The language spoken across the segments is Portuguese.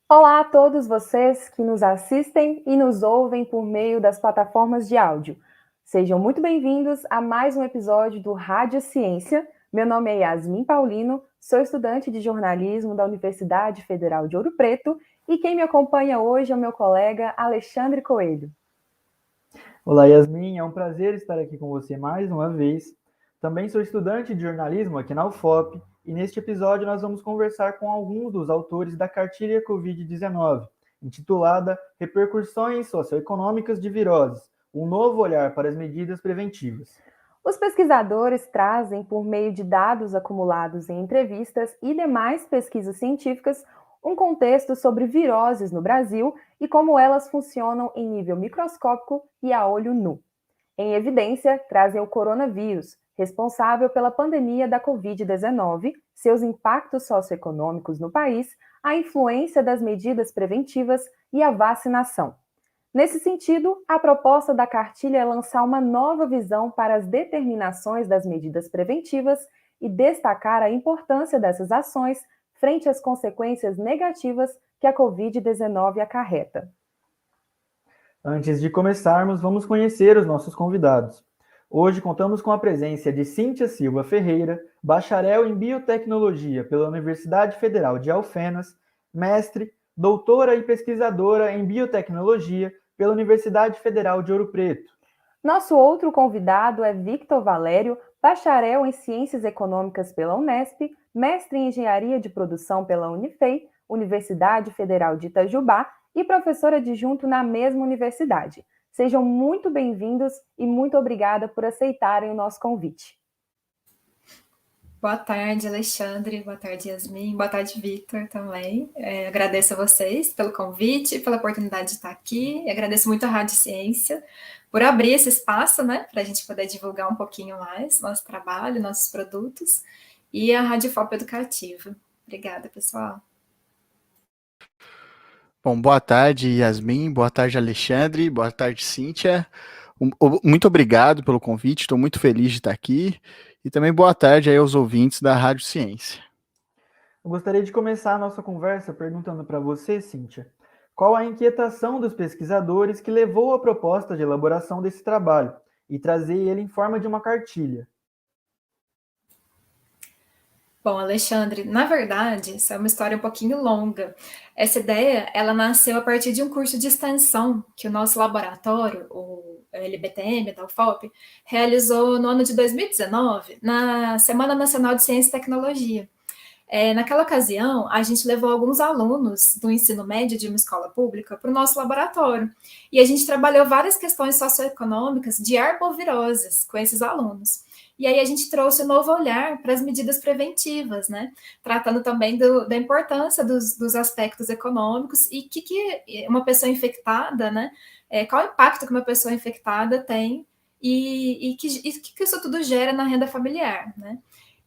Olá a todos vocês que nos assistem e nos ouvem por meio das plataformas de áudio. Sejam muito bem-vindos a mais um episódio do Rádio Ciência. Meu nome é Yasmin Paulino, sou estudante de jornalismo da Universidade Federal de Ouro Preto e quem me acompanha hoje é o meu colega Alexandre Coelho. Olá, Yasmin, é um prazer estar aqui com você mais uma vez. Também sou estudante de jornalismo aqui na UFOP e neste episódio nós vamos conversar com alguns dos autores da cartilha Covid-19, intitulada Repercussões Socioeconômicas de Viroses, um novo olhar para as medidas preventivas. Os pesquisadores trazem, por meio de dados acumulados em entrevistas e demais pesquisas científicas, um contexto sobre viroses no Brasil e como elas funcionam em nível microscópico e a olho nu. Em evidência, trazem o coronavírus, responsável pela pandemia da Covid-19, seus impactos socioeconômicos no país, a influência das medidas preventivas e a vacinação. Nesse sentido, a proposta da cartilha é lançar uma nova visão para as determinações das medidas preventivas e destacar a importância dessas ações frente às consequências negativas que a Covid-19 acarreta. Antes de começarmos, vamos conhecer os nossos convidados. Hoje contamos com a presença de Cíntia Silva Ferreira, bacharel em Biotecnologia pela Universidade Federal de Alfenas, mestre, doutora e pesquisadora em Biotecnologia pela Universidade Federal de Ouro Preto. Nosso outro convidado é Victor Valério, bacharel em Ciências Econômicas pela Unesp, mestre em Engenharia de Produção pela Unifei, Universidade Federal de Itajubá, e professor adjunto na mesma universidade. Sejam muito bem-vindos e muito obrigada por aceitarem o nosso convite. Boa tarde, Alexandre. Boa tarde, Yasmin. Boa tarde, Victor, também. Agradeço a vocês pelo convite, pela oportunidade de estar aqui. E agradeço muito à Rádio Ciência por abrir esse espaço, né, para a gente poder divulgar um pouquinho mais nosso trabalho, nossos produtos, e a Rádio FOP Educativa. Obrigada, pessoal. Bom, boa tarde, Yasmin. Boa tarde, Alexandre. Boa tarde, Cíntia. Muito obrigado pelo convite. Estou muito feliz de estar aqui. E também boa tarde aí aos ouvintes da Rádio Ciência. Eu gostaria de começar a nossa conversa perguntando para você, Cíntia, qual a inquietação dos pesquisadores que levou à proposta de elaboração desse trabalho e trazer ele em forma de uma cartilha? Bom, Alexandre, na verdade, essa é uma história um pouquinho longa. Essa ideia, ela nasceu a partir de um curso de extensão que o nosso laboratório, o LBTM, da UFOP, realizou no ano de 2019, na Semana Nacional de Ciência e Tecnologia. Naquela ocasião, a gente levou alguns alunos do ensino médio de uma escola pública para o nosso laboratório. E a gente trabalhou várias questões socioeconômicas de arboviroses com esses alunos. E aí a gente trouxe um novo olhar para as medidas preventivas, né? Tratando também da importância dos aspectos econômicos e que uma pessoa infectada, né? Qual o impacto que uma pessoa infectada tem e que isso tudo gera na renda familiar, né?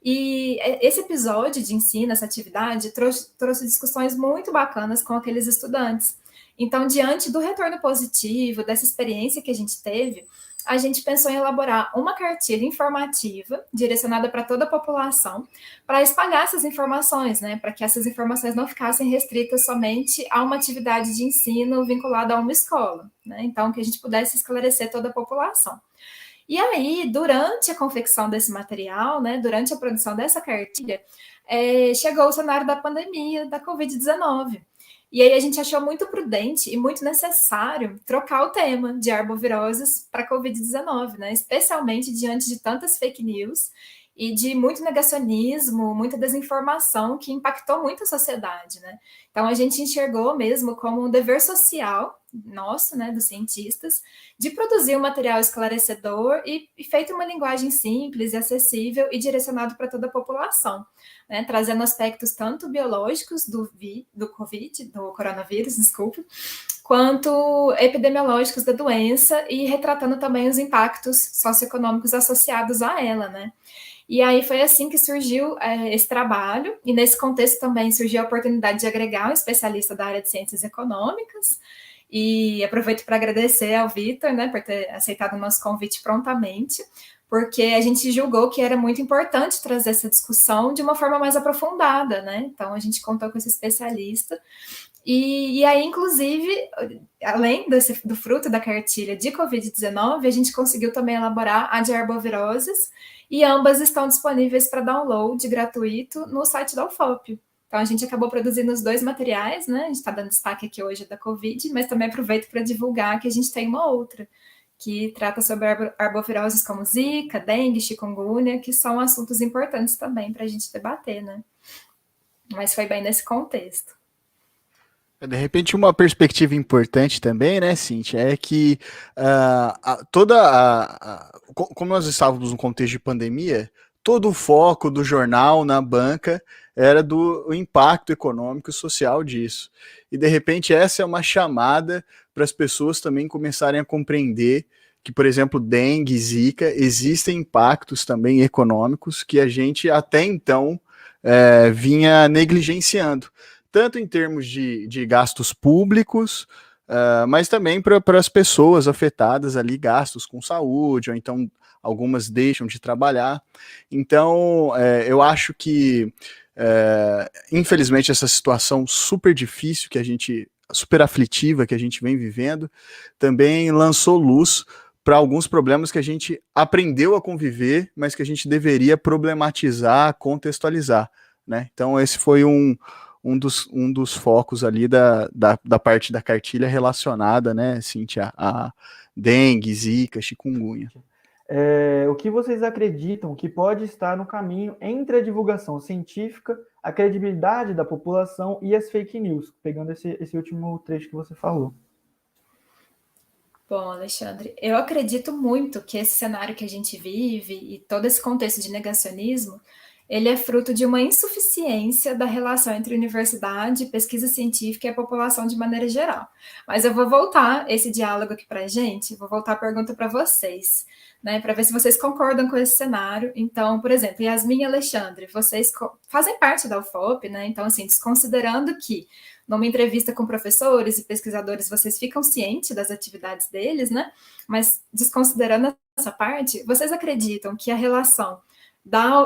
E esse episódio de ensino, essa atividade, trouxe discussões muito bacanas com aqueles estudantes. Então, diante do retorno positivo, dessa experiência que a gente teve, a gente pensou em elaborar uma cartilha informativa direcionada para toda a população, para espalhar essas informações, né? Para que essas informações não ficassem restritas somente a uma atividade de ensino vinculada a uma escola, né? Então, que a gente pudesse esclarecer toda a população. E aí, durante a confecção desse material, né, durante a produção dessa cartilha, chegou o cenário da pandemia, da Covid-19. E aí a gente achou muito prudente e muito necessário trocar o tema de arboviroses para Covid-19, né, especialmente diante de tantas fake news e de muito negacionismo, muita desinformação que impactou muito a sociedade, né? Então a gente enxergou mesmo como um dever social nosso, né, dos cientistas, de produzir um material esclarecedor e feito uma linguagem simples e acessível e direcionado para toda a população, né, trazendo aspectos tanto biológicos do coronavírus, desculpe, quanto epidemiológicos da doença e retratando também os impactos socioeconômicos associados a ela, né? E aí foi assim que surgiu esse trabalho, e nesse contexto também surgiu a oportunidade de agregar um especialista da área de ciências econômicas, e aproveito para agradecer ao Victor, né, por ter aceitado o nosso convite prontamente, porque a gente julgou que era muito importante trazer essa discussão de uma forma mais aprofundada, né? Então a gente contou com esse especialista E aí, inclusive, além do fruto da cartilha de Covid-19, a gente conseguiu também elaborar a de arboviroses, e ambas estão disponíveis para download gratuito no site da UFOP. Então, a gente acabou produzindo os dois materiais, né? A gente está dando destaque aqui hoje da Covid, mas também aproveito para divulgar que a gente tem uma outra, que trata sobre arboviroses como Zika, dengue, chikungunya, que são assuntos importantes também para a gente debater, né? Mas foi bem nesse contexto. De repente, uma perspectiva importante também, né, Cíntia, é que como nós estávamos num contexto de pandemia, todo o foco do jornal na banca era do impacto econômico e social disso. E, de repente, essa é uma chamada para as pessoas também começarem a compreender que, por exemplo, dengue, zika, existem impactos também econômicos que a gente até então vinha negligenciando tanto em termos de gastos públicos, mas também para as pessoas afetadas ali, gastos com saúde, ou então algumas deixam de trabalhar. Então, eu acho que, infelizmente, essa situação super difícil super aflitiva que a gente vem vivendo, também lançou luz para alguns problemas que a gente aprendeu a conviver, mas que a gente deveria problematizar, contextualizar, né? Então, esse foi um dos focos ali da parte da cartilha relacionada, né, Cíntia, a dengue, zika, chikungunya. O que vocês acreditam que pode estar no caminho entre a divulgação científica, a credibilidade da população e as fake news? Pegando esse último trecho que você falou. Bom, Alexandre, eu acredito muito que esse cenário que a gente vive e todo esse contexto de negacionismo, ele é fruto de uma insuficiência da relação entre universidade, pesquisa científica e a população de maneira geral. Mas eu vou voltar esse diálogo aqui para a gente, vou voltar a pergunta para vocês, né, para ver se vocês concordam com esse cenário. Então, por exemplo, Yasmin e Alexandre, vocês fazem parte da UFOP, né? Então, assim, desconsiderando que numa entrevista com professores e pesquisadores, vocês ficam cientes das atividades deles, né? Mas desconsiderando essa parte, vocês acreditam que a relação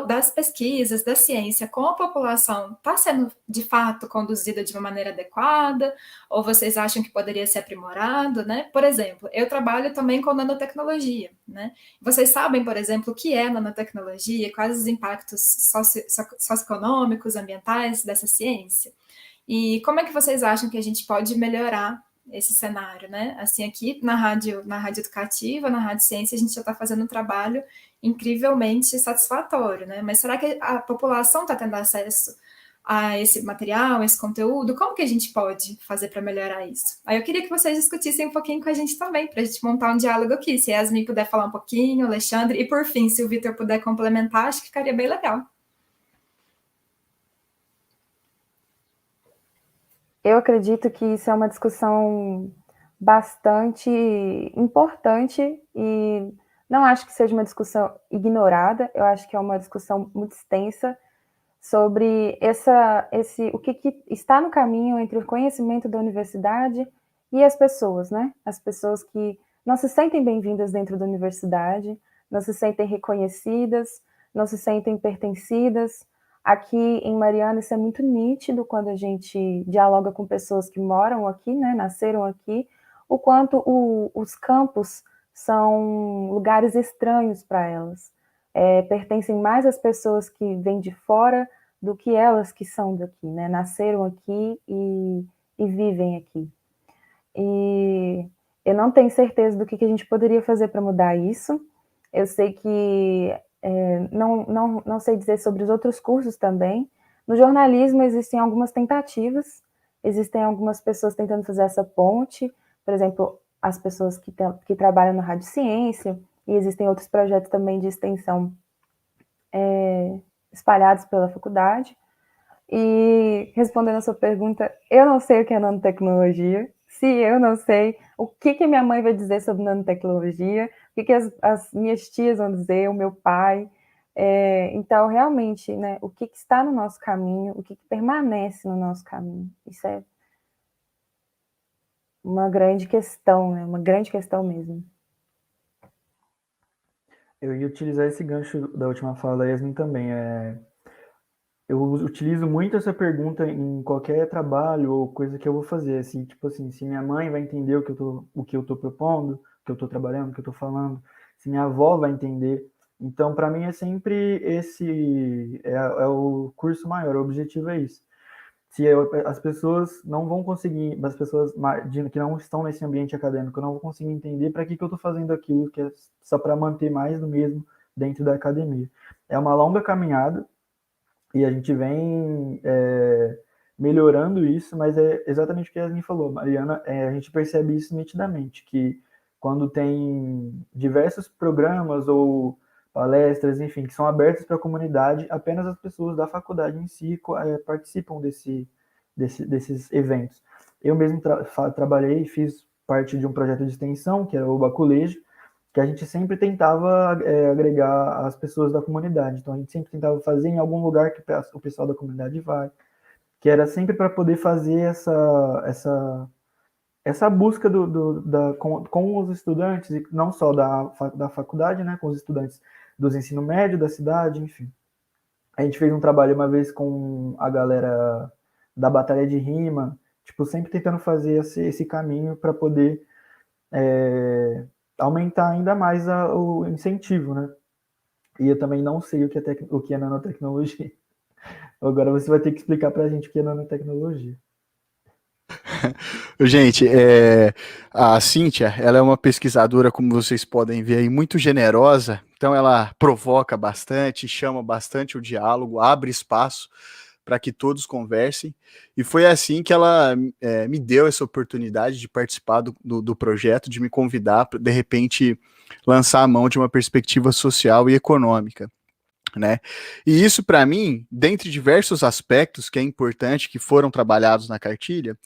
das pesquisas, da ciência com a população está sendo, de fato, conduzida de uma maneira adequada? Ou vocês acham que poderia ser aprimorado, né? Por exemplo, eu trabalho também com nanotecnologia, né? Vocês sabem, por exemplo, o que é nanotecnologia, quais os impactos socioeconômicos, ambientais dessa ciência? E como é que vocês acham que a gente pode melhorar esse cenário, né? Assim, aqui na rádio educativa, na Rádio Ciência, a gente já está fazendo um trabalho incrivelmente satisfatório, né? Mas será que a população está tendo acesso a esse material, a esse conteúdo? Como que a gente pode fazer para melhorar isso? Aí eu queria que vocês discutissem um pouquinho com a gente também, para a gente montar um diálogo aqui. Se a Yasmin puder falar um pouquinho, Alexandre, e por fim, se o Vitor puder complementar, acho que ficaria bem legal. Eu acredito que isso é uma discussão bastante importante e não acho que seja uma discussão ignorada, eu acho que é uma discussão muito extensa sobre o que está no caminho entre o conhecimento da universidade e as pessoas, né? As pessoas que não se sentem bem-vindas dentro da universidade, não se sentem reconhecidas, não se sentem pertencidas. Aqui em Mariana isso é muito nítido quando a gente dialoga com pessoas que moram aqui, né, nasceram aqui, o quanto os campos são lugares estranhos para elas. Pertencem mais às pessoas que vêm de fora do que elas que são daqui, né, nasceram aqui e vivem aqui. E eu não tenho certeza do que a gente poderia fazer para mudar isso. Eu sei que não sei dizer sobre os outros cursos também. No jornalismo existem algumas tentativas, existem algumas pessoas tentando fazer essa ponte, por exemplo, as pessoas que trabalham na Rádio Ciência, e existem outros projetos também de extensão espalhados pela faculdade. E respondendo a sua pergunta, eu não sei o que é nanotecnologia. Se eu não sei, o que minha mãe vai dizer sobre nanotecnologia? O que as minhas tias vão dizer, o meu pai? Então, realmente, né, o que está no nosso caminho, o que permanece no nosso caminho? Isso é uma grande questão, né? Uma grande questão mesmo. Eu ia utilizar esse gancho da última fala da Yasmin também. eu utilizo muito essa pergunta em qualquer trabalho ou coisa que eu vou fazer, assim, tipo assim, se minha mãe vai entender o que eu tô propondo, o que eu tô trabalhando, o que eu tô falando, se minha avó vai entender. Então, para mim é sempre é o curso maior, o objetivo é isso. As pessoas não vão conseguir, as pessoas que não estão nesse ambiente acadêmico não vão conseguir entender para que eu estou fazendo aquilo, que é só para manter mais do mesmo dentro da academia. É uma longa caminhada, e a gente vem melhorando isso, mas é exatamente o que a Yasmin falou, Mariana, a gente percebe isso nitidamente, que quando tem diversos programas ou palestras, enfim, que são abertos para a comunidade, apenas as pessoas da faculdade em si participam desses eventos. Eu mesmo trabalhei e fiz parte de um projeto de extensão, que era o Baculejo, que a gente sempre tentava agregar as pessoas da comunidade. Então, a gente sempre tentava fazer em algum lugar que o pessoal da comunidade vai, que era sempre para poder fazer essa busca com os estudantes, e não só da faculdade, né, com os estudantes dos ensino médio, da cidade, enfim. A gente fez um trabalho uma vez com a galera da Batalha de Rima, tipo, sempre tentando fazer esse caminho para poder aumentar ainda mais o incentivo, né? E eu também não sei o que é nanotecnologia. Agora você vai ter que explicar para a gente o que é nanotecnologia. Gente, a Cíntia, ela é uma pesquisadora, como vocês podem ver aí, muito generosa, então ela provoca bastante, chama bastante o diálogo, abre espaço para que todos conversem, e foi assim que ela me deu essa oportunidade de participar do projeto, de me convidar para, de repente, lançar a mão de uma perspectiva social e econômica. Né? E isso, para mim, dentre diversos aspectos que é importante, que foram trabalhados na cartilha,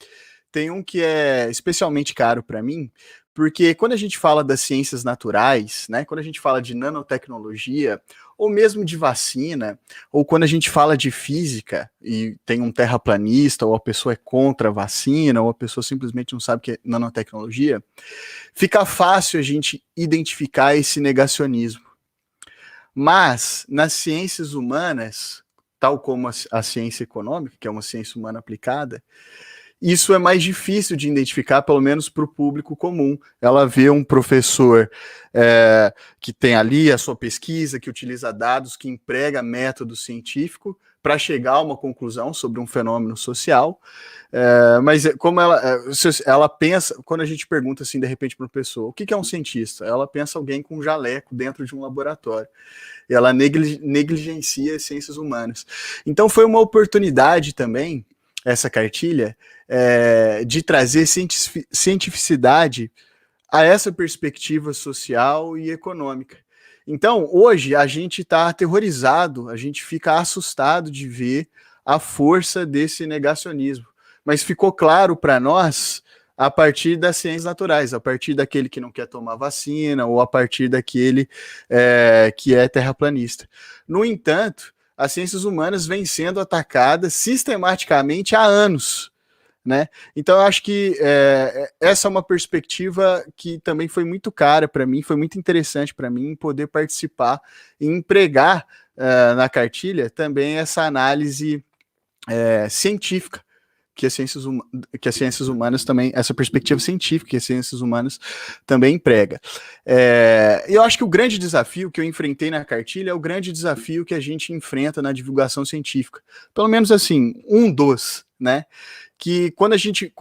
tem um que é especialmente caro para mim, porque quando a gente fala das ciências naturais, né, quando a gente fala de nanotecnologia, ou mesmo de vacina, ou quando a gente fala de física e tem um terraplanista, ou a pessoa é contra a vacina, ou a pessoa simplesmente não sabe o que é nanotecnologia, fica fácil a gente identificar esse negacionismo. Mas nas ciências humanas, tal como a ciência econômica, que é uma ciência humana aplicada, isso é mais difícil de identificar, pelo menos para o público comum. Ela vê um professor que tem ali a sua pesquisa, que utiliza dados, que emprega método científico para chegar a uma conclusão sobre um fenômeno social, mas como ela pensa, quando a gente pergunta assim, de repente, para uma pessoa, o que é um cientista? Ela pensa alguém com um jaleco dentro de um laboratório. E ela negligencia as ciências humanas. Então foi uma oportunidade também, essa cartilha, de trazer cientificidade a essa perspectiva social e econômica. Então, hoje, a gente está aterrorizado, a gente fica assustado de ver a força desse negacionismo. Mas ficou claro para nós a partir das ciências naturais, a partir daquele que não quer tomar vacina, ou a partir daquele que é terraplanista. No entanto, as ciências humanas vêm sendo atacadas sistematicamente há anos. Né? Então, eu acho que essa é uma perspectiva que também foi muito cara para mim, foi muito interessante para mim poder participar e empregar na cartilha também essa análise científica que as ciências humanas também, essa perspectiva científica que as ciências humanas também emprega. Eu acho que o grande desafio que eu enfrentei na cartilha é o grande desafio que a gente enfrenta na divulgação científica. Pelo menos assim, né? Que quando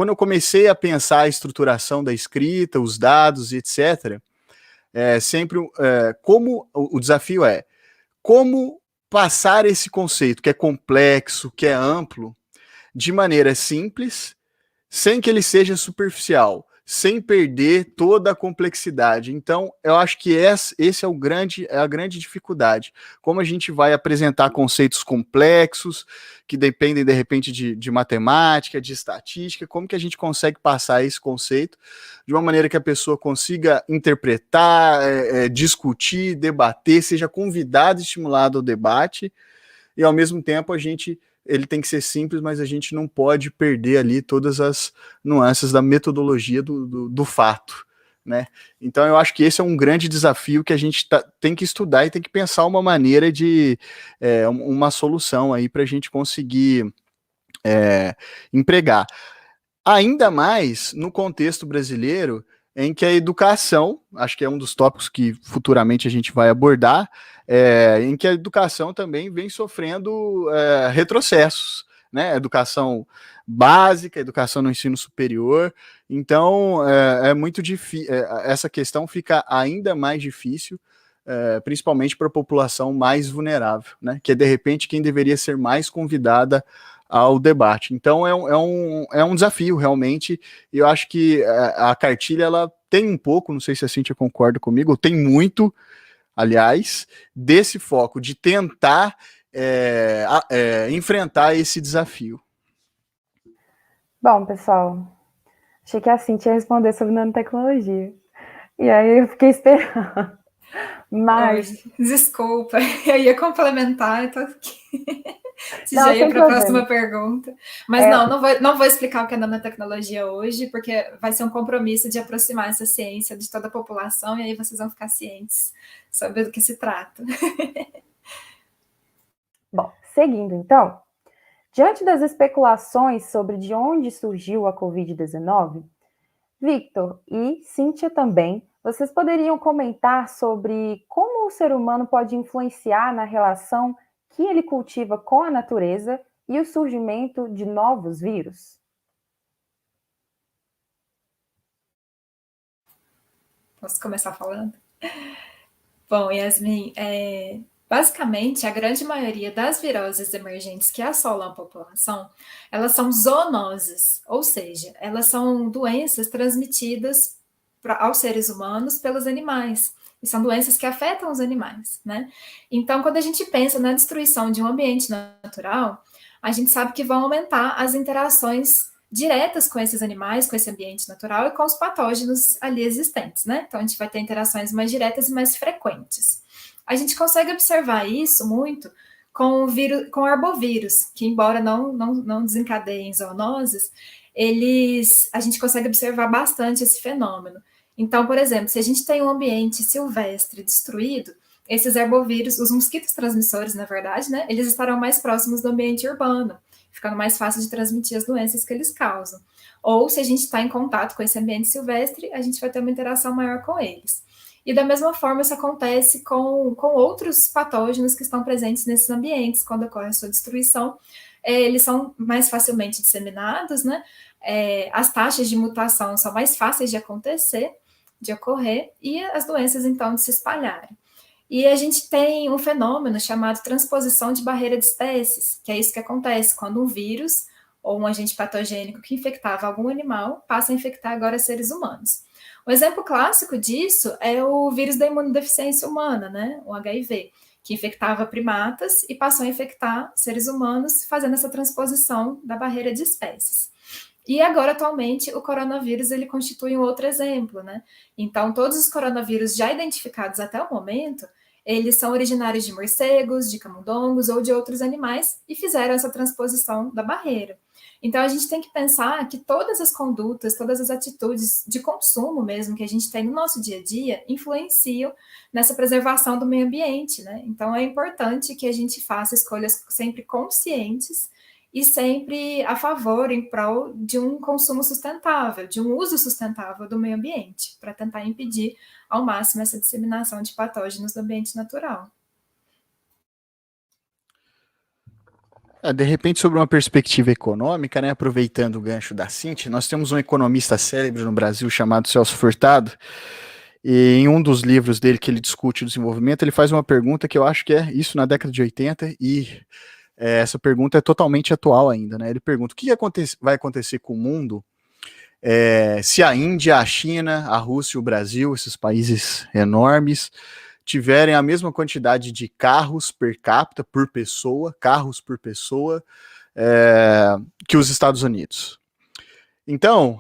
eu comecei a pensar a estruturação da escrita, os dados, etc., sempre como o desafio é como passar esse conceito que é complexo, que é amplo, de maneira simples, sem que ele seja superficial, sem perder toda a complexidade. Então, eu acho que esse é a grande dificuldade. Como a gente vai apresentar conceitos complexos, que dependem, de repente, de matemática, de estatística, como que a gente consegue passar esse conceito de uma maneira que a pessoa consiga interpretar, discutir, debater, seja convidado e estimulado ao debate, e, ao mesmo tempo, ele tem que ser simples, mas a gente não pode perder ali todas as nuances da metodologia do fato, né? Então eu acho que esse é um grande desafio que a gente tem que estudar e tem que pensar uma maneira de uma solução aí para a gente conseguir empregar. Ainda mais no contexto brasileiro, em que a educação, acho que é um dos tópicos que futuramente a gente vai abordar, em que a educação também vem sofrendo retrocessos, né? Educação básica, educação no ensino superior. Então, é muito difícil, essa questão fica ainda mais difícil, principalmente para a população mais vulnerável, né? Que é, de repente, quem deveria ser mais convidada ao debate. Então é um desafio realmente, e eu acho que a cartilha ela tem um pouco, não sei se a Cíntia concorda comigo, tem muito, aliás, desse foco de tentar enfrentar esse desafio. Bom, pessoal, achei que a Cíntia ia responder sobre nanotecnologia, e aí eu fiquei esperando. Mas... Oi, desculpa, eu ia complementar, então se Não, já ia sem para a problema. próxima pergunta. Mas não vou explicar o que é nanotecnologia hoje, porque vai ser um compromisso de aproximar essa ciência de toda a população, e aí vocês vão ficar cientes sobre do que se trata. Bom, seguindo então, diante das especulações sobre de onde surgiu a Covid-19, Victor e Cíntia também, vocês poderiam comentar sobre como o ser humano pode influenciar na relação que ele cultiva com a natureza e o surgimento de novos vírus? Posso começar falando? Bom, Yasmin, basicamente, a grande maioria das viroses emergentes que assolam a população, elas são zoonoses, ou seja, elas são doenças transmitidas aos seres humanos pelos animais. E são doenças que afetam os animais, né? Então, quando a gente pensa na destruição de um ambiente natural, a gente sabe que vão aumentar as interações diretas com esses animais, com esse ambiente natural e com os patógenos ali existentes, né? Então, a gente vai ter interações mais diretas e mais frequentes. A gente consegue observar isso muito com arbovírus, que embora não desencadeiem zoonoses, a gente consegue observar bastante esse fenômeno. Então, por exemplo, se a gente tem um ambiente silvestre destruído, esses herbovírus, os mosquitos transmissores, na verdade, né, eles estarão mais próximos do ambiente urbano, ficando mais fácil de transmitir as doenças que eles causam. Ou se a gente está em contato com esse ambiente silvestre, a gente vai ter uma interação maior com eles. E da mesma forma, isso acontece com outros patógenos que estão presentes nesses ambientes, quando ocorre a sua destruição. Eles são mais facilmente disseminados, né? As taxas de mutação são mais fáceis de ocorrer, e as doenças, então, de se espalharem. E a gente tem um fenômeno chamado transposição de barreira de espécies, que é isso que acontece quando um vírus ou um agente patogênico que infectava algum animal passa a infectar agora seres humanos. Um exemplo clássico disso é o vírus da imunodeficiência humana, né? O HIV, que infectava primatas e passou a infectar seres humanos, fazendo essa transposição da barreira de espécies. E agora, atualmente, o coronavírus ele constitui um outro exemplo, né? Então, todos os coronavírus já identificados até o momento, eles são originários de morcegos, de camundongos ou de outros animais e fizeram essa transposição da barreira. Então, a gente tem que pensar que todas as condutas, todas as atitudes de consumo mesmo que a gente tem no nosso dia a dia influenciam nessa preservação do meio ambiente, né? Então, é importante que a gente faça escolhas sempre conscientes e sempre a favor, em prol de um consumo sustentável, de um uso sustentável do meio ambiente, para tentar impedir ao máximo essa disseminação de patógenos do ambiente natural. De repente, sobre uma perspectiva econômica, né, aproveitando o gancho da Cíntia, nós temos um economista célebre no Brasil chamado Celso Furtado, e em um dos livros dele que ele discute o desenvolvimento, ele faz uma pergunta que eu acho que é isso na década de 80, e essa pergunta é totalmente atual ainda, né? Ele pergunta, o que vai acontecer com o mundo se a Índia, a China, a Rússia e o Brasil, esses países enormes, tiverem a mesma quantidade de carros per capita, carros por pessoa, que os Estados Unidos. Então,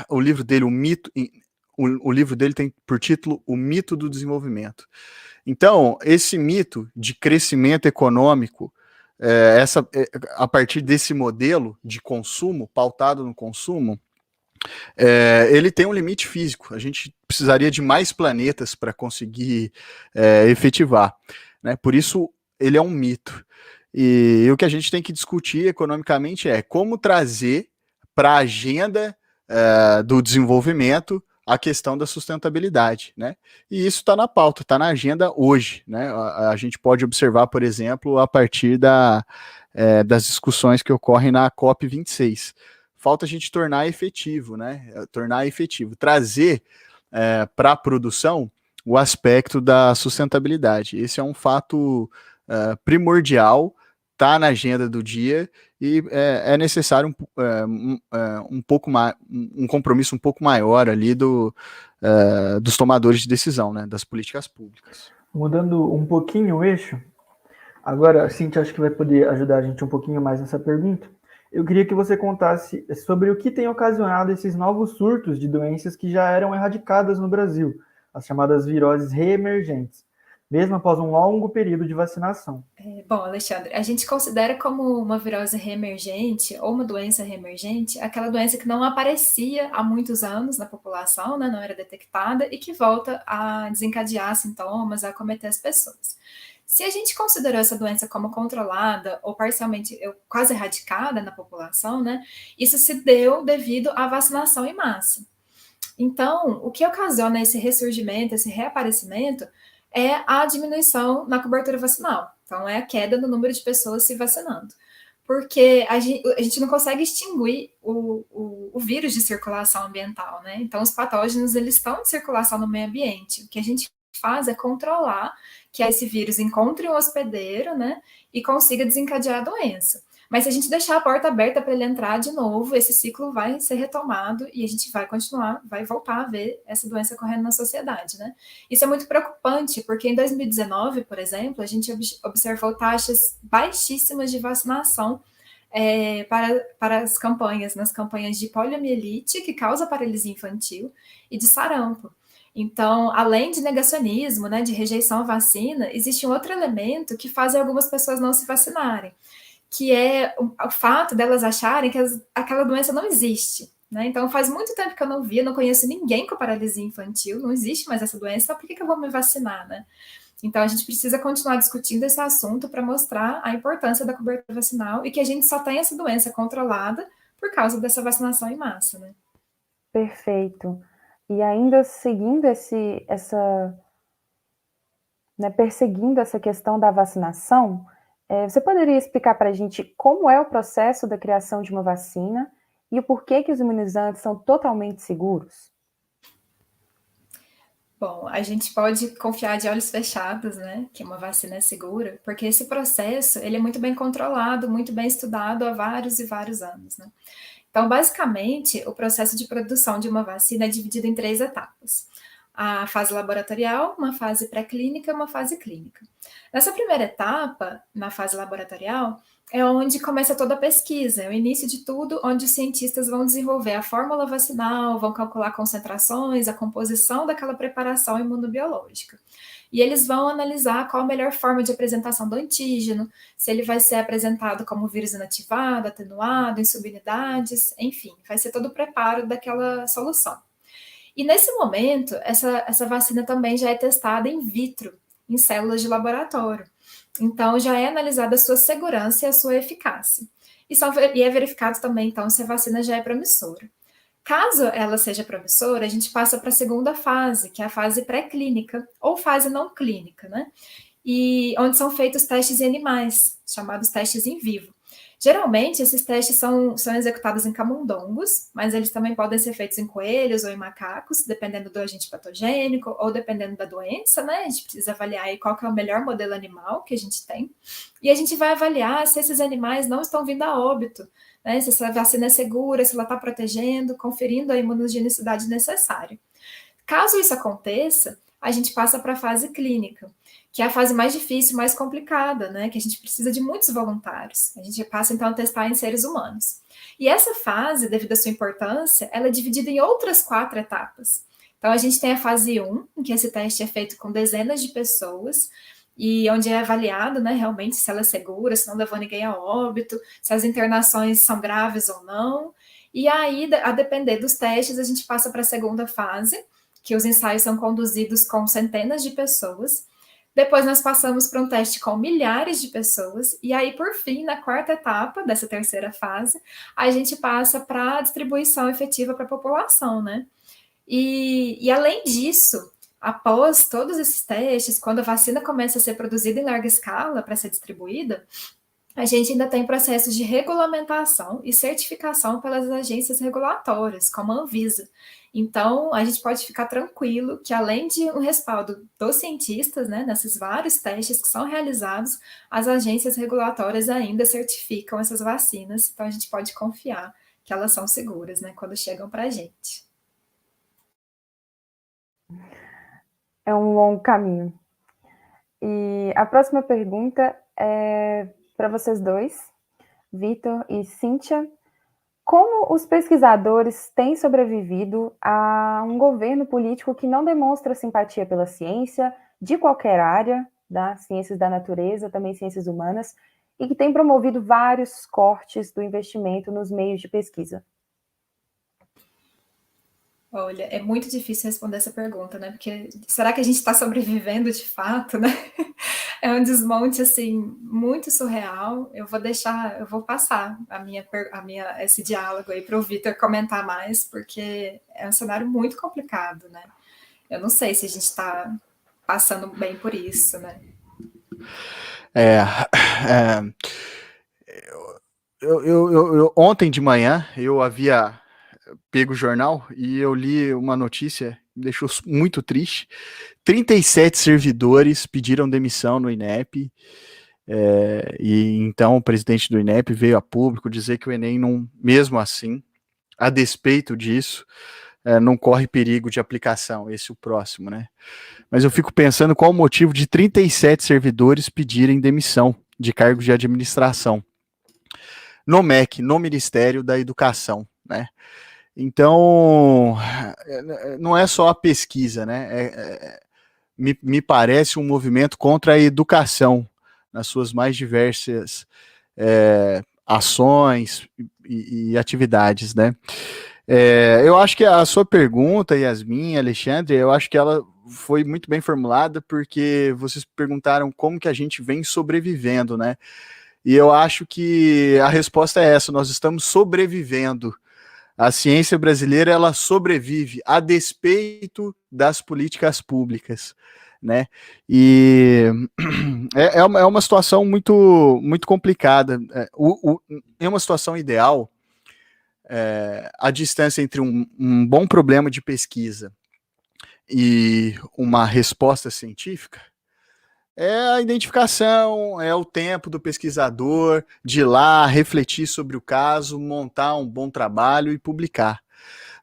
o livro dele, o livro dele tem por título O Mito do Desenvolvimento. Então, esse mito de crescimento econômico, a partir desse modelo de consumo, pautado no consumo, Ele tem um limite físico. A gente precisaria de mais planetas para conseguir efetivar, né? Por isso, ele é um mito. E o que a gente tem que discutir economicamente é como trazer para a agenda do desenvolvimento a questão da sustentabilidade, né? E isso está na pauta, está na agenda hoje, né? A gente pode observar, por exemplo, a partir das discussões que ocorrem na COP26. Falta a gente tornar efetivo, né? Tornar efetivo, trazer para a produção o aspecto da sustentabilidade. Esse é um fato primordial, está na agenda do dia e é necessário um pouco mais, um compromisso um pouco maior ali dos tomadores de decisão, né, das políticas públicas. Mudando um pouquinho o eixo, agora a Cíntia acho que vai poder ajudar a gente um pouquinho mais nessa pergunta. Eu queria que você contasse sobre o que tem ocasionado esses novos surtos de doenças que já eram erradicadas no Brasil, as chamadas viroses reemergentes, mesmo após um longo período de vacinação. Bom, Alexandre, a gente considera como uma virose reemergente ou uma doença reemergente aquela doença que não aparecia há muitos anos na população, né, não era detectada e que volta a desencadear sintomas, a acometer as pessoas. Se a gente considerou essa doença como controlada ou parcialmente quase erradicada na população, né, isso se deu devido à vacinação em massa. Então, o que ocasiona esse ressurgimento, esse reaparecimento, é a diminuição na cobertura vacinal. Então, é a queda no número de pessoas se vacinando. Porque a gente não consegue extinguir o vírus de circulação ambiental, né? Então, os patógenos, eles estão em circulação no meio ambiente. O que a gente faz é controlar que esse vírus encontre um hospedeiro, né? E consiga desencadear a doença. Mas se a gente deixar a porta aberta para ele entrar de novo, esse ciclo vai ser retomado e a gente vai continuar, vai voltar a ver essa doença correndo na sociedade, né? Isso é muito preocupante, porque em 2019, por exemplo, a gente observou taxas baixíssimas de vacinação para as campanhas, nas campanhas de poliomielite, que causa paralisia infantil, e de sarampo. Então, além de negacionismo, né, de rejeição à vacina, existe um outro elemento que faz algumas pessoas não se vacinarem, que é o fato delas acharem que aquela doença não existe. Né? Então, faz muito tempo que eu não vi, não conheço ninguém com paralisia infantil, não existe mais essa doença, por que eu vou me vacinar? Né? Então, a gente precisa continuar discutindo esse assunto para mostrar a importância da cobertura vacinal e que a gente só tem essa doença controlada por causa dessa vacinação em massa. Né? Perfeito. E ainda seguindo perseguindo essa questão da vacinação, você poderia explicar para a gente como é o processo da criação de uma vacina e o porquê que os imunizantes são totalmente seguros? Bom, a gente pode confiar de olhos fechados, né, que uma vacina é segura, porque esse processo ele é muito bem controlado, muito bem estudado há vários e vários anos, né? Então, basicamente, o processo de produção de uma vacina é dividido em 3 etapas. A fase laboratorial, uma fase pré-clínica e uma fase clínica. Nessa primeira etapa, na fase laboratorial, é onde começa toda a pesquisa, é o início de tudo, onde os cientistas vão desenvolver a fórmula vacinal, vão calcular concentrações, a composição daquela preparação imunobiológica. E eles vão analisar qual a melhor forma de apresentação do antígeno, se ele vai ser apresentado como vírus inativado, atenuado, em subunidades, enfim, vai ser todo o preparo daquela solução. E nesse momento, essa vacina também já é testada in vitro, em células de laboratório. Então, já é analisada a sua segurança e a sua eficácia. E é verificado também, então, se a vacina já é promissora. Caso ela seja promissora, a gente passa para a segunda fase, que é a fase pré-clínica, ou fase não clínica, né? E onde são feitos testes em animais, chamados testes in vivo. Geralmente, esses testes são executados em camundongos, mas eles também podem ser feitos em coelhos ou em macacos, dependendo do agente patogênico ou dependendo da doença, né? A gente precisa avaliar aí qual que é o melhor modelo animal que a gente tem. E a gente vai avaliar se esses animais não estão vindo a óbito, né? Se essa vacina é segura, se ela está protegendo, conferindo a imunogenicidade necessária. Caso isso aconteça, a gente passa para a fase clínica, que é a fase mais difícil, mais complicada, né? Que a gente precisa de muitos voluntários. A gente passa, então, a testar em seres humanos. E essa fase, devido à sua importância, ela é dividida em outras 4 etapas. Então, a gente tem a fase 1, em que esse teste é feito com dezenas de pessoas, e onde é avaliado, né, realmente, se ela é segura, se não levou ninguém a óbito, se as internações são graves ou não. E aí, a depender dos testes, a gente passa para a segunda fase, que os ensaios são conduzidos com centenas de pessoas. Depois nós passamos para um teste com milhares de pessoas, e aí, por fim, na quarta etapa dessa terceira fase, a gente passa para a distribuição efetiva para a população, né? E além disso, após todos esses testes, quando a vacina começa a ser produzida em larga escala para ser distribuída, a gente ainda tem processos de regulamentação e certificação pelas agências regulatórias, como a Anvisa. Então, a gente pode ficar tranquilo que, além de um respaldo dos cientistas, né, nesses vários testes que são realizados, as agências regulatórias ainda certificam essas vacinas. Então, a gente pode confiar que elas são seguras, né, quando chegam para a gente. É um longo caminho. E a próxima pergunta é para vocês dois, Vitor e Cíntia. Como os pesquisadores têm sobrevivido a um governo político que não demonstra simpatia pela ciência, de qualquer área, das ciências da natureza, também ciências humanas, e que tem promovido vários cortes do investimento nos meios de pesquisa? Olha, é muito difícil responder essa pergunta, né? Porque será que a gente está sobrevivendo de fato, né? É um desmonte assim muito surreal. Eu vou passar esse diálogo aí para o Vitor comentar mais, porque é um cenário muito complicado, né? Eu não sei se a gente está passando bem por isso, né? Ontem de manhã eu havia pego o jornal e eu li uma notícia que me deixou muito triste. 37 servidores pediram demissão no INEP, e então o presidente do INEP veio a público dizer que o Enem, não, mesmo assim, a despeito disso, não corre perigo de aplicação, esse é o próximo, né? Mas eu fico pensando qual o motivo de 37 servidores pedirem demissão de cargos de administração no MEC, no Ministério da Educação, né? Então, não é só a pesquisa, né? Me parece um movimento contra a educação nas suas mais diversas ações e atividades, né? Eu acho que a sua pergunta, Yasmin, Alexandre, eu acho que ela foi muito bem formulada, porque vocês perguntaram como que a gente vem sobrevivendo, né? E eu acho que a resposta é essa: nós estamos sobrevivendo. A ciência brasileira, ela sobrevive a despeito das políticas públicas, né? E é uma situação muito, muito complicada. Em uma situação ideal, a distância entre um bom problema de pesquisa e uma resposta científica é a identificação, é o tempo do pesquisador de ir lá, refletir sobre o caso, montar um bom trabalho e publicar.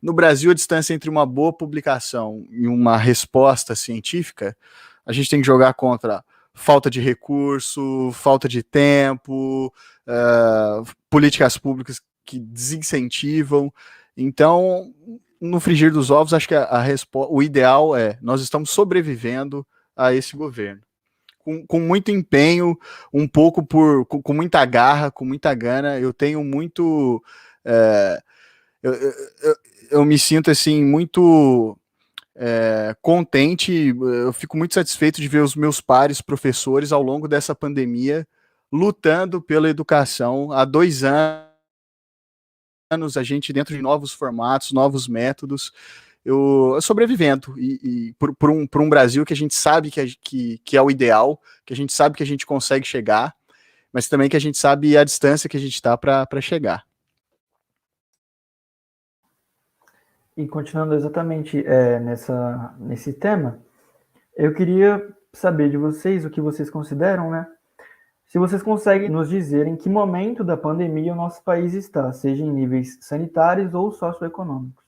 No Brasil, a distância entre uma boa publicação e uma resposta científica, a gente tem que jogar contra falta de recurso, falta de tempo, políticas públicas que desincentivam. Então, no frigir dos ovos, acho que o ideal é: nós estamos sobrevivendo a esse governo. Com muito empenho, um pouco com muita garra, com muita gana. Eu tenho muito... eu me sinto assim muito contente, eu fico muito satisfeito de ver os meus pares professores ao longo dessa pandemia lutando pela educação. Há 2 anos, a gente, dentro de novos formatos, novos métodos, eu sobrevivendo, e por um Brasil que a gente sabe que é o ideal, que a gente sabe que a gente consegue chegar, mas também que a gente sabe a distância que a gente está para chegar. E continuando exatamente nesse tema, eu queria saber de vocês o que vocês consideram, né? Se vocês conseguem nos dizer em que momento da pandemia o nosso país está, seja em níveis sanitários ou socioeconômicos.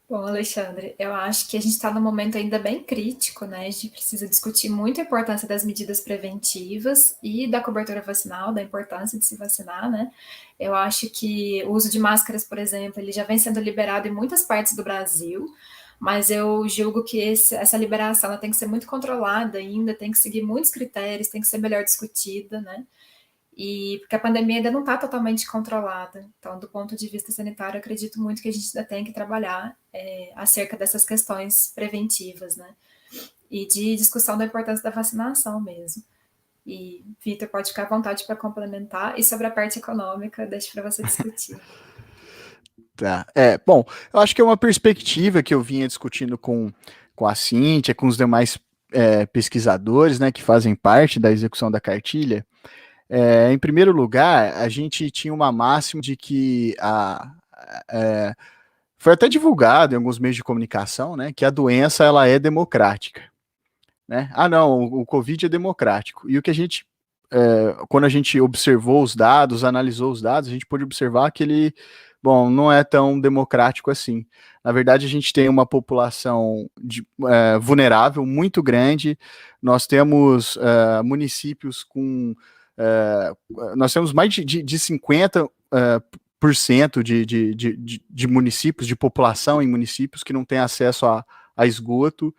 Bom, Alexandre, eu acho que a gente está num momento ainda bem crítico, né? A gente precisa discutir muito a importância das medidas preventivas e da cobertura vacinal, da importância de se vacinar, né? Eu acho que o uso de máscaras, por exemplo, ele já vem sendo liberado em muitas partes do Brasil, mas eu julgo que essa liberação ela tem que ser muito controlada ainda, tem que seguir muitos critérios, tem que ser melhor discutida, né? e porque a pandemia ainda não está totalmente controlada. Então, do ponto de vista sanitário, acredito muito que a gente ainda tem que trabalhar acerca dessas questões preventivas, né? E de discussão da importância da vacinação mesmo. E Vitor pode ficar à vontade para complementar, e sobre a parte econômica, deixo para você discutir. Tá. Bom, eu acho que é uma perspectiva que eu vinha discutindo com a Cíntia, com os demais pesquisadores, né, que fazem parte da execução da cartilha. Em primeiro lugar, a gente tinha uma máxima de que foi até divulgado em alguns meios de comunicação, né, que a doença ela é democrática, né? Ah, não, o Covid é democrático. E o que a gente, quando a gente observou os dados, analisou os dados, a gente pôde observar que ele, bom, não é tão democrático assim. Na verdade, a gente tem uma população vulnerável muito grande. Nós temos municípios com nós temos mais de 50% de municípios, de população em municípios que não têm acesso a esgoto.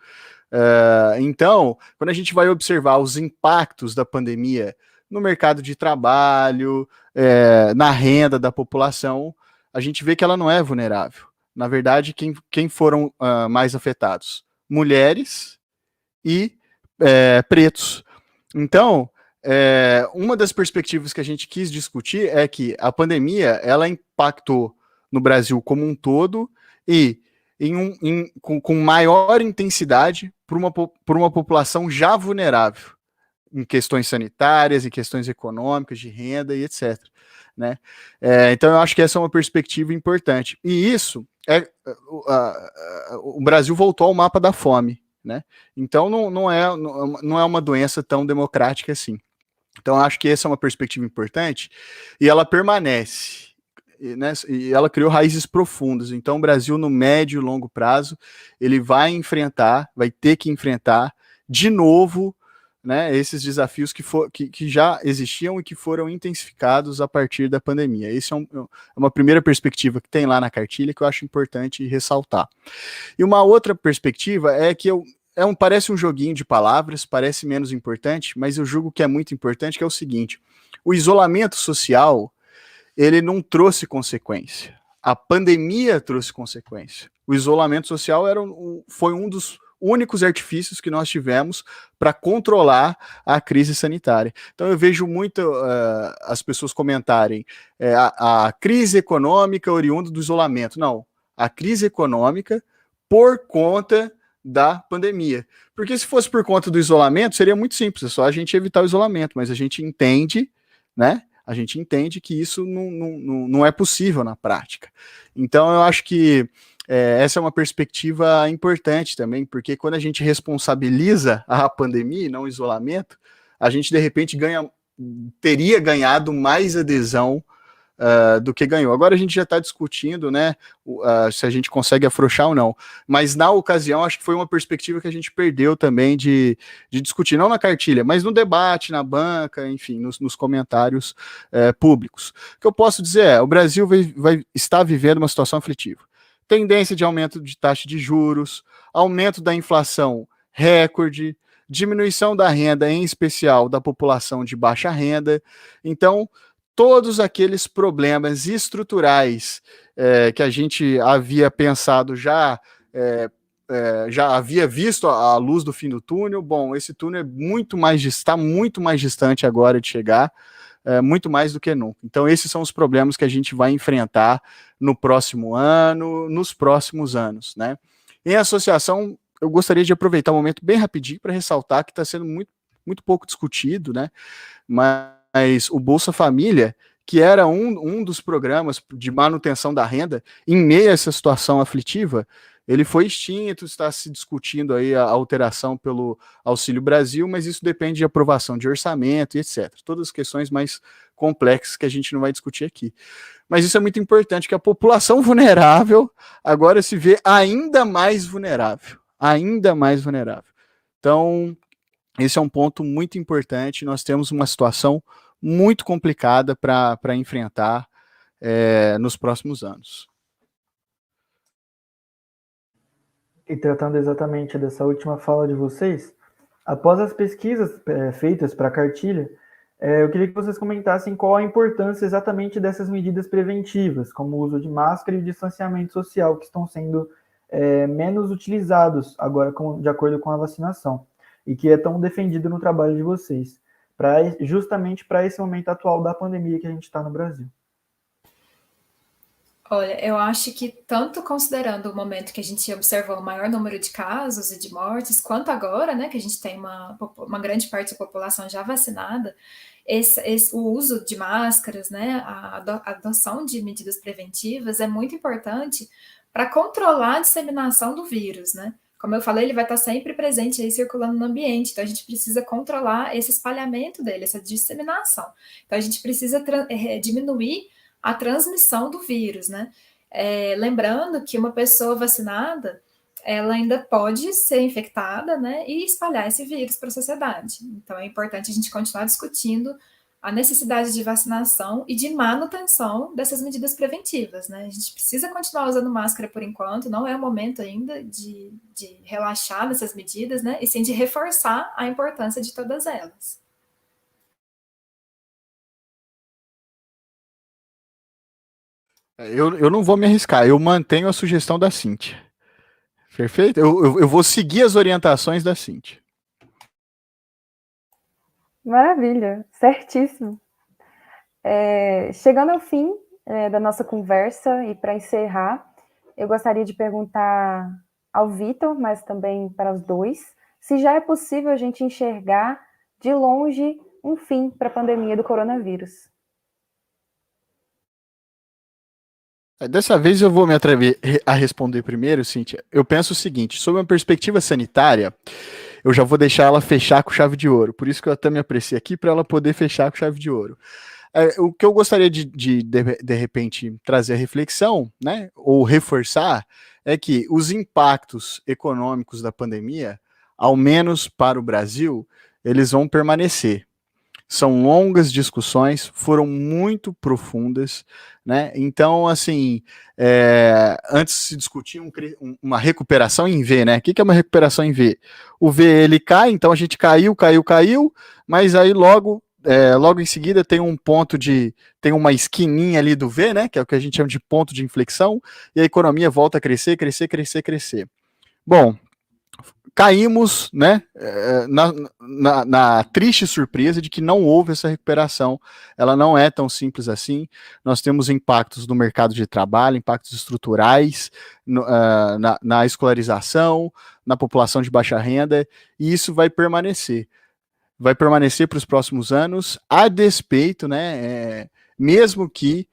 Então, quando a gente vai observar os impactos da pandemia no mercado de trabalho, na renda da população, a gente vê que ela não é vulnerável. Na verdade, quem foram mais afetados? Mulheres e pretos. Então, uma das perspectivas que a gente quis discutir é que a pandemia ela impactou no Brasil como um todo e com maior intensidade por uma população já vulnerável em questões sanitárias, em questões econômicas, de renda e etc. Né? Então, eu acho que essa é uma perspectiva importante. E isso o Brasil voltou ao mapa da fome. Né? Então, não é uma doença tão democrática assim. Então, acho que essa é uma perspectiva importante e ela permanece, né? E ela criou raízes profundas. Então, o Brasil, no médio e longo prazo, ele vai ter que enfrentar de novo, né, esses desafios que já existiam e que foram intensificados a partir da pandemia. Essa é uma primeira perspectiva que tem lá na cartilha que eu acho importante ressaltar. E uma outra perspectiva é que parece um joguinho de palavras, parece menos importante, mas eu julgo que é muito importante, que é o seguinte: o isolamento social, ele não trouxe consequência. A pandemia trouxe consequência. O isolamento social foi um dos únicos artifícios que nós tivemos para controlar a crise sanitária. Então eu vejo muito as pessoas comentarem a crise econômica oriunda do isolamento. Não, a crise econômica por conta da pandemia. Porque se fosse por conta do isolamento, seria muito simples, é só a gente evitar o isolamento, mas a gente entende, né? A gente entende que isso não é possível na prática. Então, eu acho que essa é uma perspectiva importante também, porque quando a gente responsabiliza a pandemia e não o isolamento, a gente, de repente, teria ganhado mais adesão do que ganhou. Agora a gente já está discutindo, né, se a gente consegue afrouxar ou não. Mas na ocasião, acho que foi uma perspectiva que a gente perdeu também de discutir, não na cartilha, mas no debate, na banca, enfim, nos comentários públicos. O que eu posso dizer o Brasil vai estar vivendo uma situação aflitiva. Tendência de aumento de taxa de juros, aumento da inflação recorde, diminuição da renda, em especial da população de baixa renda. Então, todos aqueles problemas estruturais que a gente havia pensado já havia visto a luz do fim do túnel. Bom, esse túnel está muito mais distante agora de chegar, muito mais do que nunca. Então, esses são os problemas que a gente vai enfrentar no próximo ano, nos próximos anos, né? Em associação, eu gostaria de aproveitar um momento bem rapidinho para ressaltar que está sendo muito, muito pouco discutido, né? Mas o Bolsa Família, que era um dos programas de manutenção da renda, em meio a essa situação aflitiva, ele foi extinto, está se discutindo aí a alteração pelo Auxílio Brasil, mas isso depende de aprovação de orçamento e etc. Todas as questões mais complexas que a gente não vai discutir aqui. Mas isso é muito importante, que a população vulnerável agora se vê ainda mais vulnerável. Ainda mais vulnerável. Então, esse é um ponto muito importante. Nós temos uma situação muito complicada para enfrentar nos próximos anos. E tratando exatamente dessa última fala de vocês, após as pesquisas feitas para a cartilha, Eu queria que vocês comentassem qual a importância exatamente dessas medidas preventivas, como o uso de máscara e o distanciamento social, que estão sendo menos utilizados agora, de acordo com a vacinação, e que é tão defendido no trabalho de vocês, justamente para esse momento atual da pandemia que a gente está no Brasil. Olha, eu acho que tanto considerando o momento que a gente observou o maior número de casos e de mortes, quanto agora, né, que a gente tem uma grande parte da população já vacinada, o uso de máscaras, né, a adoção de medidas preventivas é muito importante para controlar a disseminação do vírus, né? Como eu falei, ele vai estar sempre presente aí circulando no ambiente, então a gente precisa controlar esse espalhamento dele, essa disseminação. Então a gente precisa diminuir a transmissão do vírus, né? Lembrando que uma pessoa vacinada, ela ainda pode ser infectada, né, e espalhar esse vírus para a sociedade. Então é importante a gente continuar discutindo a necessidade de vacinação e de manutenção dessas medidas preventivas, né? A gente precisa continuar usando máscara por enquanto, não é o momento ainda de relaxar nessas medidas, né? E sim de reforçar a importância de todas elas. Eu não vou me arriscar, eu mantenho a sugestão da Cíntia. Perfeito? Eu vou seguir as orientações da Cíntia. Maravilha, certíssimo. Chegando ao fim da nossa conversa e para encerrar, eu gostaria de perguntar ao Vitor, mas também para os dois, se já é possível a gente enxergar de longe um fim para a pandemia do coronavírus. Dessa vez eu vou me atrever a responder primeiro, Cíntia. Eu penso o seguinte, sob uma perspectiva sanitária, eu já vou deixar ela fechar com chave de ouro. Por isso que eu até me apressei aqui para ela poder fechar com chave de ouro. O que eu gostaria de repente, trazer a reflexão, né, ou reforçar, é que os impactos econômicos da pandemia, ao menos para o Brasil, eles vão permanecer. São longas discussões, foram muito profundas, né? Então, assim, antes de se discutir uma recuperação em V, né? O que é uma recuperação em V? O V, ele cai, então a gente caiu, mas aí logo em seguida tem tem uma esquininha ali do V, né? Que é o que a gente chama de ponto de inflexão, e a economia volta a crescer. Bom, caímos, né, na triste surpresa de que não houve essa recuperação, ela não é tão simples assim, nós temos impactos no mercado de trabalho, impactos estruturais, na escolarização, na população de baixa renda, e isso vai permanecer para os próximos anos, a despeito, né, mesmo que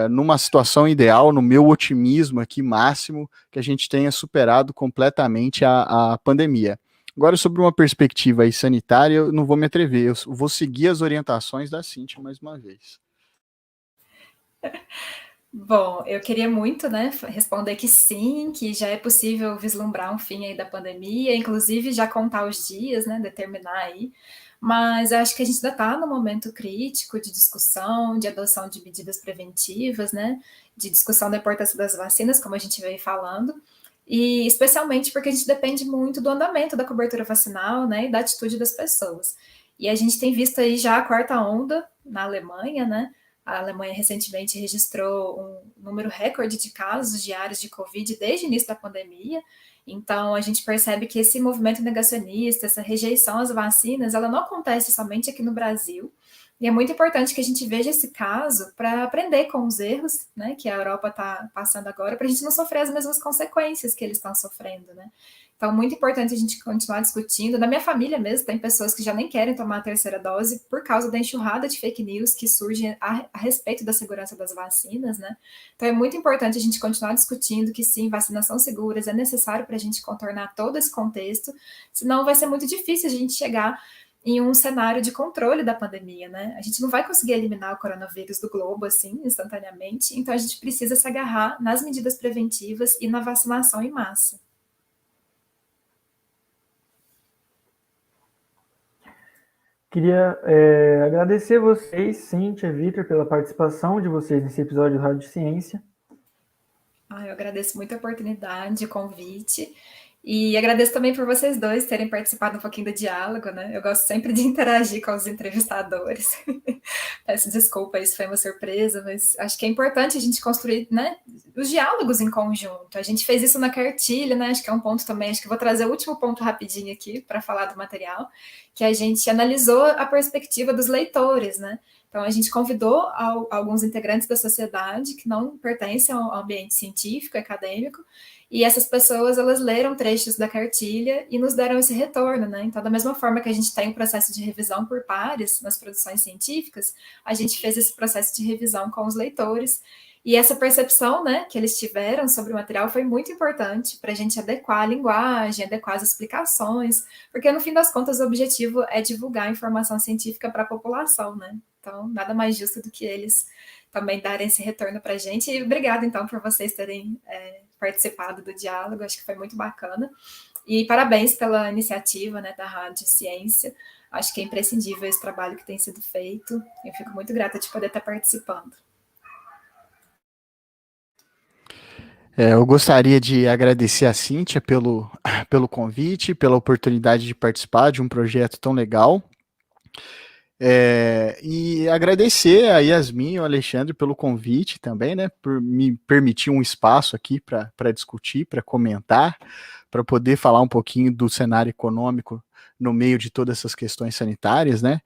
numa situação ideal, no meu otimismo aqui máximo, que a gente tenha superado completamente a pandemia. Agora, sobre uma perspectiva aí sanitária, eu não vou me atrever, eu vou seguir as orientações da Cíntia mais uma vez. Bom, eu queria muito, né, responder que sim, que já é possível vislumbrar um fim aí da pandemia, inclusive já contar os dias, né, determinar aí, mas acho que a gente ainda está no momento crítico de discussão, de adoção de medidas preventivas, né, de discussão da importância das vacinas, como a gente veio falando, e especialmente porque a gente depende muito do andamento da cobertura vacinal, né, e da atitude das pessoas. E a gente tem visto aí já a quarta onda na Alemanha, né, a Alemanha recentemente registrou um número recorde de casos diários de Covid desde o início da pandemia. Então, a gente percebe que esse movimento negacionista, essa rejeição às vacinas, ela não acontece somente aqui no Brasil. E é muito importante que a gente veja esse caso para aprender com os erros, né, que a Europa está passando agora, para a gente não sofrer as mesmas consequências que eles estão sofrendo, né? Então, muito importante a gente continuar discutindo. Na minha família mesmo, tem pessoas que já nem querem tomar a terceira dose por causa da enxurrada de fake news que surge a respeito da segurança das vacinas, né? Então, é muito importante a gente continuar discutindo que sim, vacinação seguras é necessário para a gente contornar todo esse contexto, senão vai ser muito difícil a gente chegar em um cenário de controle da pandemia, né? A gente não vai conseguir eliminar o coronavírus do globo assim, instantaneamente, então a gente precisa se agarrar nas medidas preventivas e na vacinação em massa. Queria agradecer vocês, Cíntia e Vitor, pela participação de vocês nesse episódio do Rádio Ciência. Eu agradeço muito a oportunidade, o convite, E agradeço também por vocês dois terem participado um pouquinho do diálogo, né? Eu gosto sempre de interagir com os entrevistadores. Peço desculpa, isso foi uma surpresa, mas acho que é importante a gente construir, né, os diálogos em conjunto. A gente fez isso na cartilha, né? Acho que é um ponto também. Acho que vou trazer o último ponto rapidinho aqui para falar do material, que a gente analisou a perspectiva dos leitores, né? Então, a gente convidou alguns integrantes da sociedade que não pertencem ao ambiente científico, acadêmico, e essas pessoas, elas leram trechos da cartilha e nos deram esse retorno, né? Então, da mesma forma que a gente tem o processo de revisão por pares nas produções científicas, a gente fez esse processo de revisão com os leitores, e essa percepção, né, que eles tiveram sobre o material foi muito importante para a gente adequar a linguagem, adequar as explicações, porque no fim das contas o objetivo é divulgar a informação científica para a população, né? Então, nada mais justo do que eles também darem esse retorno para a gente. E obrigada, então, por vocês terem participado do diálogo, acho que foi muito bacana. E parabéns pela iniciativa, né, da Rádio Ciência. Acho que é imprescindível esse trabalho que tem sido feito. Eu fico muito grata de poder estar participando. Eu gostaria de agradecer a Cíntia pelo convite, pela oportunidade de participar de um projeto tão legal. E agradecer a Yasmin e ao Alexandre pelo convite também, né, por me permitir um espaço aqui para discutir, para comentar, para poder falar um pouquinho do cenário econômico no meio de todas essas questões sanitárias, né.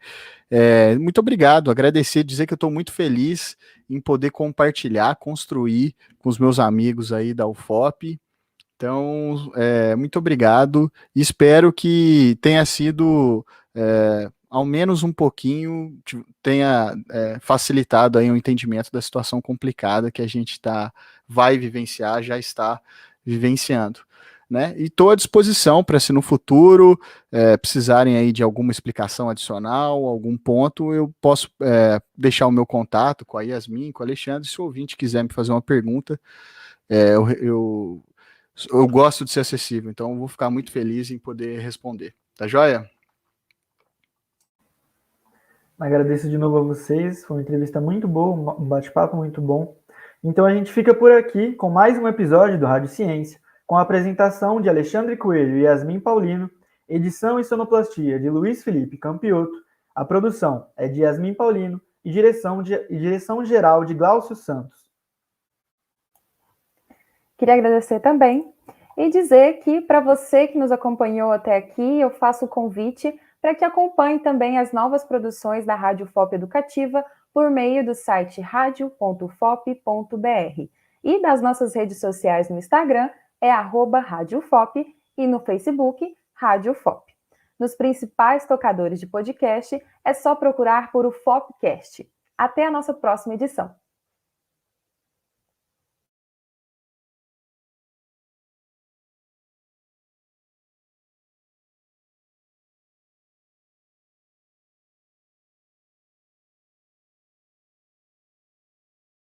Muito obrigado, agradecer, dizer que eu estou muito feliz em poder compartilhar, construir com os meus amigos aí da UFOP. Então, muito obrigado, espero que tenha sido ao menos um pouquinho, tenha facilitado aí o entendimento da situação complicada que a gente vai vivenciar, já está vivenciando, né? E estou à disposição para, se no futuro precisarem aí de alguma explicação adicional, algum ponto, eu posso deixar o meu contato com a Yasmin, com o Alexandre, se o ouvinte quiser me fazer uma pergunta, eu gosto de ser acessível, então eu vou ficar muito feliz em poder responder. Tá joia? Agradeço de novo a vocês, foi uma entrevista muito boa, um bate-papo muito bom. Então a gente fica por aqui com mais um episódio do Rádio Ciência, com a apresentação de Alexandre Coelho e Yasmin Paulino, edição e sonoplastia de Luiz Felipe Campioto, a produção é de Yasmin Paulino e direção geral de Glaucio Santos. Queria agradecer também e dizer que, para você que nos acompanhou até aqui, eu faço o convite para que acompanhe também as novas produções da Rádio FOP Educativa por meio do site radio.fop.br e das nossas redes sociais no Instagram é @radiofop e no Facebook Rádio FOP. Nos principais tocadores de podcast é só procurar por o Fopcast. Até a nossa próxima edição.